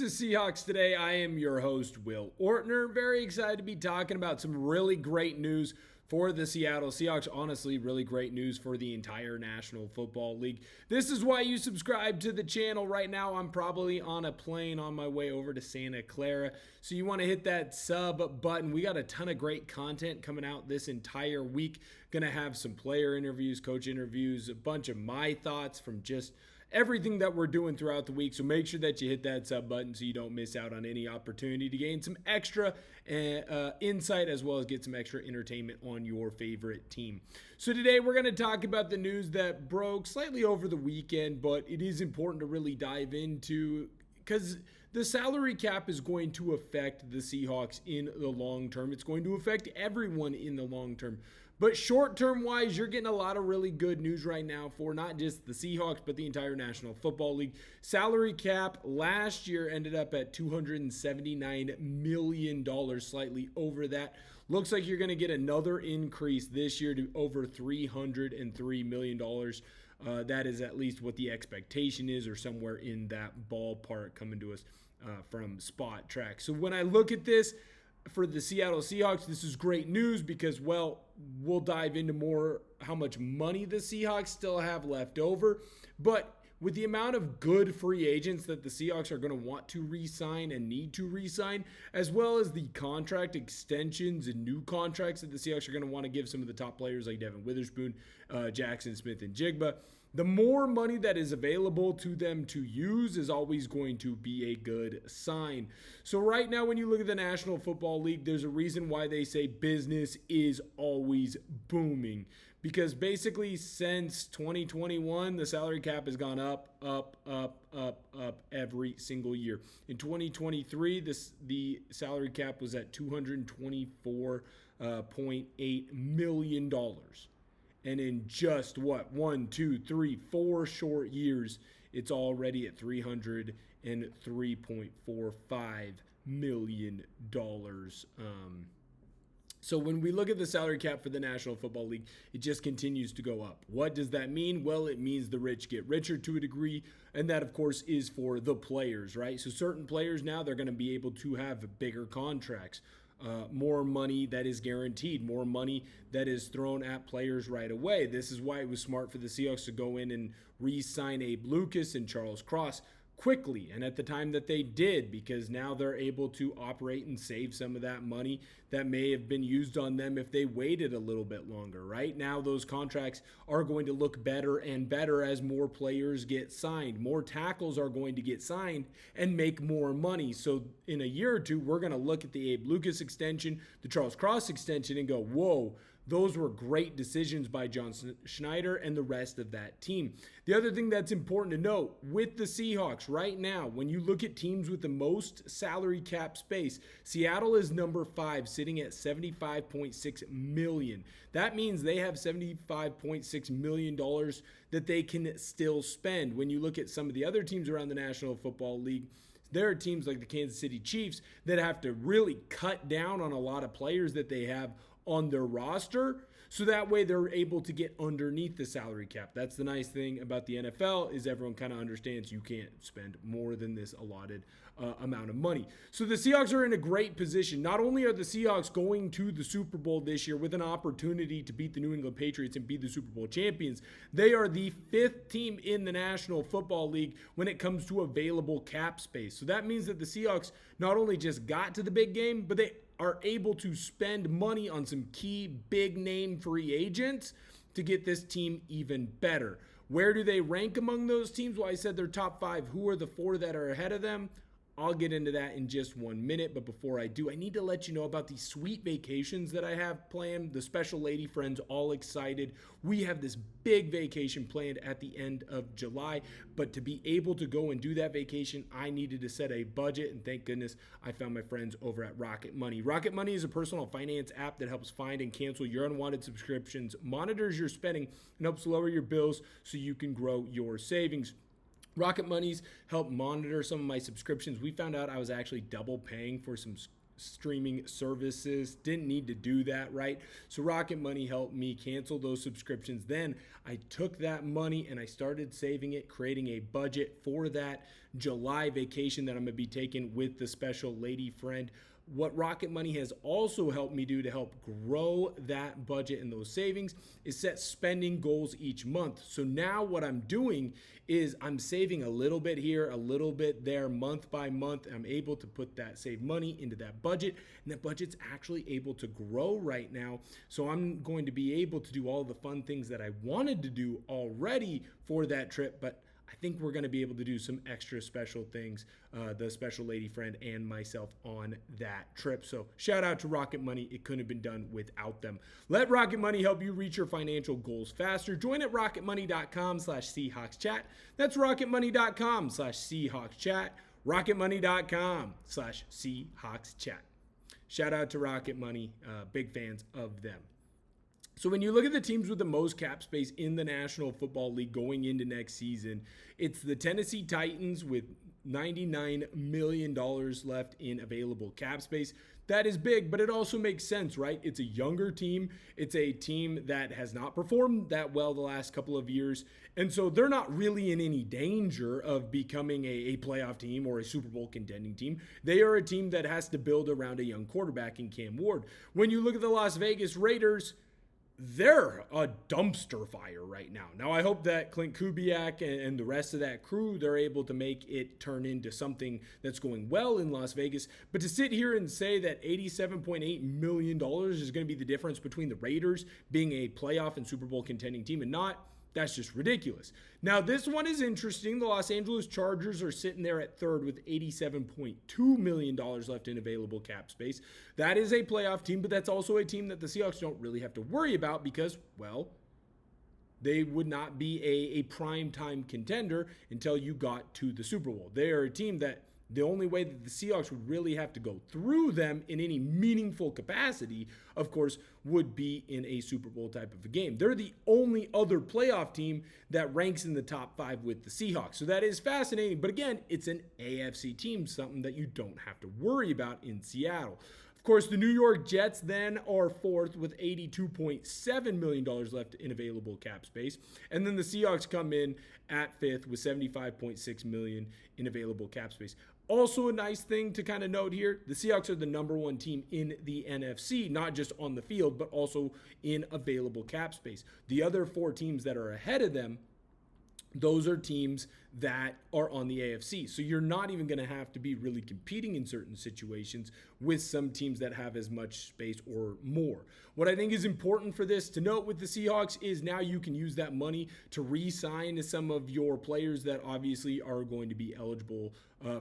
is Seahawks Today. I am your host, Will Ortner. Very excited to be talking about some really great news for the Seattle Seahawks. Honestly, really great news for the entire National Football League. This is why you subscribe to the channel. Right now, I'm probably on a plane on my way over to Santa Clara. So you want to hit that sub button. We got a ton of great content coming out this entire week. Gonna have some player interviews, coach interviews, a bunch of my thoughts from just everything that we're doing throughout the week. So make sure that you hit that sub button so you don't miss out on any opportunity to gain some extra insight as well as get some extra entertainment on your favorite team. So today we're going to talk about the news that broke slightly over the weekend, but it is important to really dive into because the salary cap is going to affect the Seahawks in the long term. It's going to affect everyone in the long term. But short-term wise, you're getting a lot of really good news right now for not just the Seahawks, but the entire National Football League. Salary cap last year ended up at $279 million, slightly over that. Looks like you're going to get another increase this year to over $303 million. That is at least what the expectation is, or somewhere in that ballpark coming to us from Spot Track. So when I look at this, for the Seattle Seahawks, this is great news because, well, we'll dive into more how much money the Seahawks still have left over. But with the amount of good free agents that the Seahawks are going to want to re-sign and need to re-sign, as well as the contract extensions and new contracts that the Seahawks are going to want to give some of the top players like Devin Witherspoon, Jackson Smith, and Jigba, the more money that is available to them to use is always going to be a good sign. So right now, when you look at the National Football League, there's a reason why they say business is always booming. Because basically since 2021, the salary cap has gone up every single year. In 2023, the salary cap was at $224.8 million. And in just 4 short years, it's already at $303.45 million. So when we look at the salary cap for the National Football League, it just continues to go up. What does that mean? Well, it means the rich get richer to a degree, and that, of course, is for the players, right? So certain players now, they're going to be able to have bigger contracts. More money that is guaranteed, more money that is thrown at players right away. This is why it was smart for the Seahawks to go in and re-sign Abe Lucas and Charles Cross quickly and at the time that they did, because now they're able to operate and save some of that money that may have been used on them if they waited a little bit longer. Right now, those contracts are going to look better and better as more players get signed. More tackles are going to get signed and make more money. So in a year or two, we're going to look at the Abe Lucas extension, the Charles Cross extension, and go, whoa, those were great decisions by John Schneider and the rest of that team. The other thing that's important to note with the Seahawks right now, when you look at teams with the most salary cap space, Seattle is number 5, sitting at $75.6 million. That means they have $75.6 million that they can still spend. When you look at some of the other teams around the National Football League, there are teams like the Kansas City Chiefs that have to really cut down on a lot of players that they have on their roster, so that way they're able to get underneath the salary cap. That's the nice thing about the NFL, is everyone kind of understands you can't spend more than this allotted amount of money. So the Seahawks are in a great position. Not only are the Seahawks going to the Super Bowl this year with an opportunity to beat the New England Patriots and be the Super Bowl champions, they are the 5th team in the National Football League when it comes to available cap space. So that means that the Seahawks not only just got to the big game, but they are able to spend money on some key big name free agents to get this team even better. Where do they rank among those teams? Well, I said they're top 5. Who are the 4 that are ahead of them? I'll get into that in just 1 minute, but before I do, I need to let you know about these sweet vacations that I have planned. The special lady friends all excited. We have this big vacation planned at the end of July, but to be able to go and do that vacation, I needed to set a budget, and thank goodness I found my friends over at Rocket Money. Rocket Money is a personal finance app that helps find and cancel your unwanted subscriptions, monitors your spending, and helps lower your bills so you can grow your savings. Rocket Money's helped monitor some of my subscriptions. We found out I was actually double paying for some streaming services. Didn't need to do that, right? So Rocket Money helped me cancel those subscriptions. Then I took that money and I started saving it, creating a budget for that July vacation that I'm going to be taking with the special lady friend. What Rocket Money has also helped me do to help grow that budget and those savings is set spending goals each month. So now what I'm doing is I'm saving a little bit here, a little bit there, month by month. I'm able to put that saved money into that budget, and that budget's actually able to grow right now. So I'm going to be able to do all the fun things that I wanted to do already for that trip, but I think we're going to be able to do some extra special things, the special lady friend and myself on that trip. So shout out to Rocket Money. It couldn't have been done without them. Let Rocket Money help you reach your financial goals faster. Join at rocketmoney.com/SeahawksChat. That's rocketmoney.com/SeahawksChat. rocketmoney.com/SeahawksChat. Shout out to Rocket Money. Big fans of them. So when you look at the teams with the most cap space in the National Football League going into next season, it's the Tennessee Titans with $99 million left in available cap space. That is big, but it also makes sense, right? It's a younger team. It's a team that has not performed that well the last couple of years. And so they're not really in any danger of becoming a playoff team or a Super Bowl contending team. They are a team that has to build around a young quarterback in Cam Ward. When you look at the Las Vegas Raiders, they're a dumpster fire right now. Now, I hope that Clint Kubiak and the rest of that crew, they're able to make it turn into something that's going well in Las Vegas. But to sit here and say that $87.8 million is going to be the difference between the Raiders being a playoff and Super Bowl contending team and not, that's just ridiculous. Now, this one is interesting. The Los Angeles Chargers are sitting there at third with $87.2 million left in available cap space. That is a playoff team, but that's also a team that the Seahawks don't really have to worry about because, well, they would not be a primetime contender until you got to the Super Bowl. They are a team that the only way that the Seahawks would really have to go through them in any meaningful capacity, of course, would be in a Super Bowl type of a game. They're the only other playoff team that ranks in the top 5 with the Seahawks. So that is fascinating. But again, it's an AFC team, something that you don't have to worry about in Seattle. Of course, the New York Jets then are fourth with $82.7 million left in available cap space. And then the Seahawks come in at fifth with $75.6 million in available cap space. Also a nice thing to kind of note here, the Seahawks are the number 1 team in the NFC, not just on the field, but also in available cap space. The other 4 teams that are ahead of them, those are teams that are on the AFC. So you're not even going to have to be really competing in certain situations with some teams that have as much space or more. What I think is important for this to note with the Seahawks is now you can use that money to re-sign some of your players that obviously are going to be eligible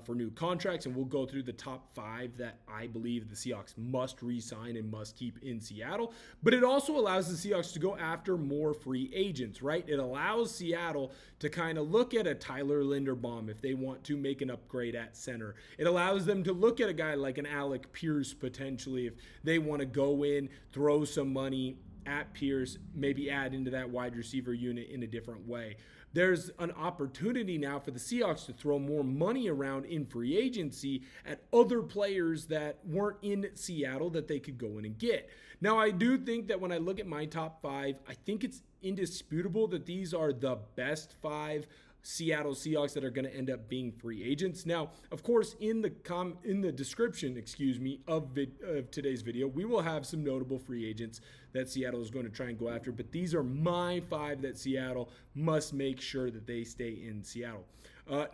for new contracts. And we'll go through the top 5 that I believe the Seahawks must re-sign and must keep in Seattle. But it also allows the Seahawks to go after more free agents, right? It allows Seattle to kind of look at a Tyler Linderbaum if they want to make an upgrade at center. It allows them to look at a guy like an Alec Pierce potentially if they want to go in, throw some money at Pierce, maybe add into that wide receiver unit in a different way. There's an opportunity now for the Seahawks to throw more money around in free agency at other players that weren't in Seattle that they could go in and get. Now, I do think that when I look at my top 5, I think it's indisputable that these are the best 5 Seattle Seahawks that are going to end up being free agents. Now, of course, in the description, of today's video, we will have some notable free agents that Seattle is going to try and go after, but these are my 5 that Seattle must make sure that they stay in Seattle.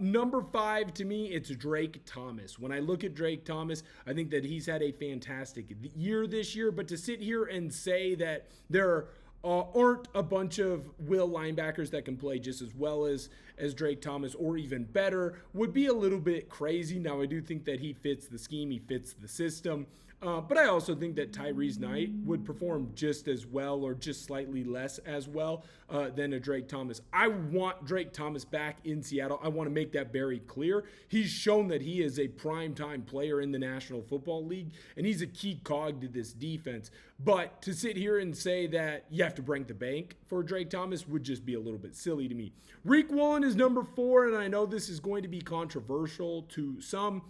Number 5, to me, it's Drake Thomas. When I look at Drake Thomas, I think that he's had a fantastic year this year, but to sit here and say that there aren't a bunch of will linebackers that can play just as well as Drake Thomas or even better would be a little bit crazy. Now, I do think that he fits the scheme, he fits the system, but I also think that Tyrese Knight would perform just as well or just slightly less as well than a Drake Thomas. I want Drake Thomas back in Seattle. I want to make that very clear. He's shown that he is a primetime player in the National Football League, and he's a key cog to this defense. But to sit here and say that you have to break the bank for Drake Thomas would just be a little bit silly to me. Riq Woolen is number 4, and I know this is going to be controversial to some,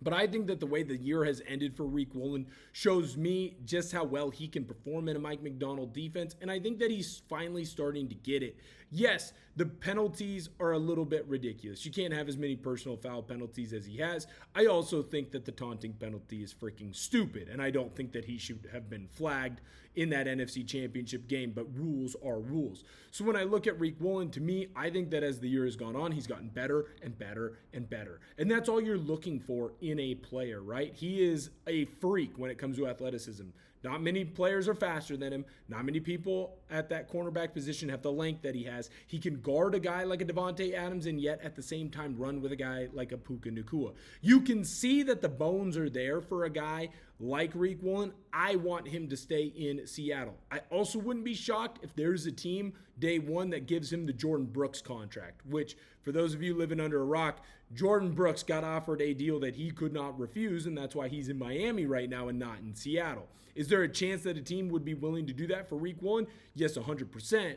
But I think that the way the year has ended for Riq Woolen shows me just how well he can perform in a Mike Macdonald defense, and I think that he's finally starting to get it. Yes, the penalties are a little bit ridiculous. You can't have as many personal foul penalties as he has. I also think that the taunting penalty is freaking stupid, and I don't think that he should have been flagged in that NFC Championship game, but rules are rules. So when I look at Riq Woolen, to me, I think that as the year has gone on, he's gotten better and better and better. And that's all you're looking for in a player, right? He is a freak when it comes to athleticism. Not many players are faster than him. Not many people at that cornerback position have the length that he has. He can guard a guy like a Devontae Adams and yet at the same time run with a guy like a Puka Nacua. You can see that the bones are there for a guy like Riq Woolen. I want him to stay in Seattle. I also wouldn't be shocked if there's a team day one that gives him the Jordan Brooks contract, which for those of you living under a rock, Jordan Brooks got offered a deal that he could not refuse, and that's why he's in Miami right now and not in Seattle. Is there a chance that a team would be willing to do that for Riq Woolen? Yes, 100%.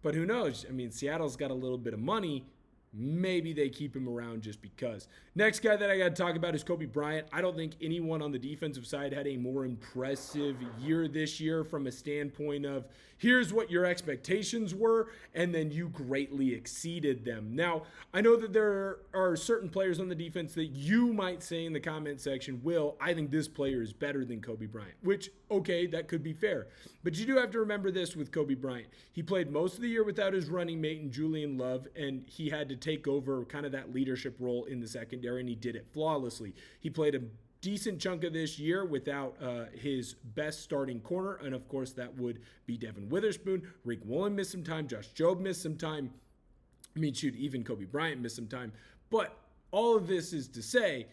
But who knows? I mean, Seattle's got a little bit of money. Maybe they keep him around just because. Next guy that I got to talk about is Coby Bryant. I don't think anyone on the defensive side had a more impressive year this year from a standpoint of here's what your expectations were, and then you greatly exceeded them. Now, I know that there are certain players on the defense that you might say in the comment section, Will, I think this player is better than Coby Bryant, which, okay, that could be fair. But you do have to remember this with Coby Bryant. He played most of the year without his running mate in Julian Love, and he had to take over kind of that leadership role in the secondary, and he did it flawlessly. He played a decent chunk of this year without his best starting corner, and of course that would be Devin Witherspoon. Riq Woolen missed some time. Josh Jobe missed some time. Even Coby Bryant missed some time. But all of this is to say,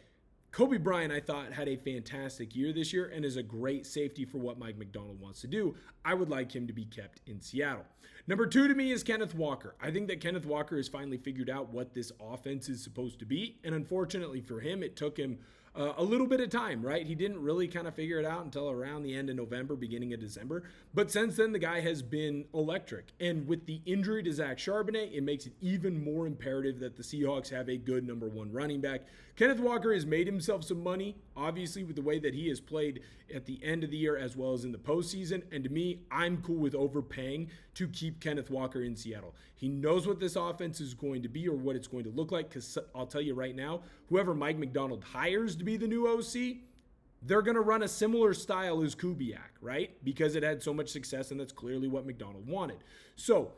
Coby Bryant, I thought, had a fantastic year this year and is a great safety for what Mike Macdonald wants to do. I would like him to be kept in Seattle. Number 2 to me is Kenneth Walker. I think that Kenneth Walker has finally figured out what this offense is supposed to be, and unfortunately for him, it took him a little bit of time, right? He didn't really kind of figure it out until around the end of November, beginning of December. But since then, the guy has been electric. And with the injury to Zach Charbonnet, it makes it even more imperative that the Seahawks have a good number 1 running back. Kenneth Walker has made himself some money, obviously, with the way that he has played at the end of the year as well as in the postseason. And to me, I'm cool with overpaying to keep Kenneth Walker in Seattle. He knows what this offense is going to be or what it's going to look like, because I'll tell you right now, whoever Mike Macdonald hires to be the new OC, they're going to run a similar style as Kubiak, right? Because it had so much success, and that's clearly what Macdonald wanted. So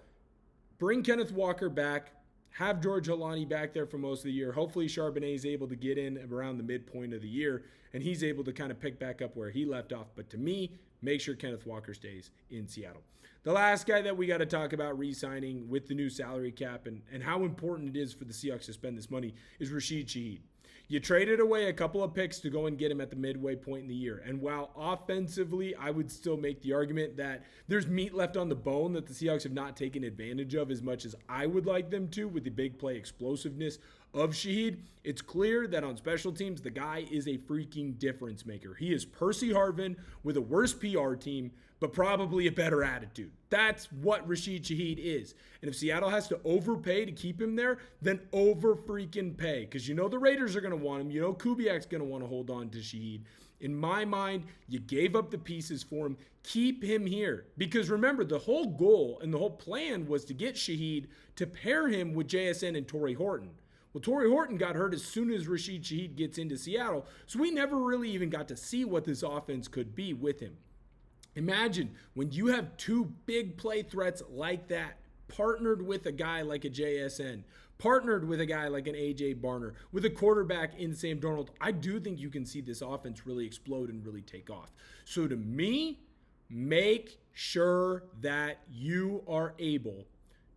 bring Kenneth Walker back. Have George Holani back there for most of the year. Hopefully Charbonnet is able to get in around the midpoint of the year, and he's able to kind of pick back up where he left off. But to me, make sure Kenneth Walker stays in Seattle. The last guy that we got to talk about re-signing with the new salary cap and how important it is for the Seahawks to spend this money is Rashid Shaheed. You traded away a couple of picks to go and get him at the midway point in the year. And while offensively, I would still make the argument that there's meat left on the bone that the Seahawks have not taken advantage of as much as I would like them to with the big play explosiveness of Shaheed, it's clear that on special teams, the guy is a freaking difference maker. He is Percy Harvin with a worse PR team, but probably a better attitude. That's what Rashid Shaheed is. And if Seattle has to overpay to keep him there, then over freaking pay. Because you know the Raiders are going to want him. You know Kubiak's going to want to hold on to Shaheed. In my mind, you gave up the pieces for him. Keep him here. Because remember, the whole goal and the whole plan was to get Shaheed to pair him with JSN and Torrey Horton. Well, Torrey Horton got hurt as soon as Rashid Shaheed gets into Seattle, so we never really even got to see what this offense could be with him. Imagine when you have 2 big play threats like that, partnered with a guy like a JSN, partnered with a guy like an AJ Barner, with a quarterback in Sam Darnold. I do think you can see this offense really explode and really take off. So to me, make sure that you are able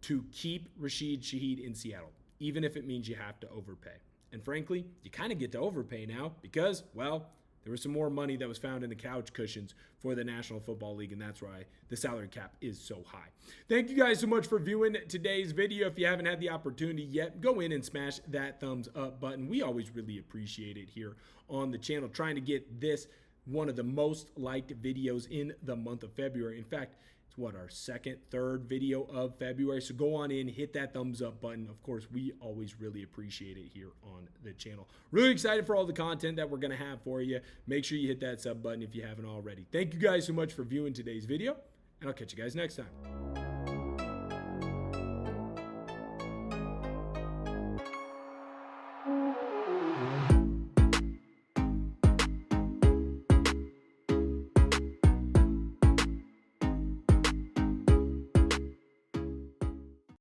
to keep Rashid Shaheed in Seattle, even if it means you have to overpay. And frankly, you kind of get to overpay now because, well, there was some more money that was found in the couch cushions for the National Football League, and that's why the salary cap is so high. Thank you guys so much for viewing today's video. If you haven't had the opportunity yet, go in and smash that thumbs up button. We always really appreciate it here on the channel, trying to get this one of the most liked videos in the month of February. In fact, It's what, our second, third video of February. So go on in, hit that thumbs up button. Of course, we always really appreciate it here on the channel. Really excited for all the content that we're going to have for you. Make sure you hit that sub button if you haven't already. Thank you guys so much for viewing today's video, and I'll catch you guys next time.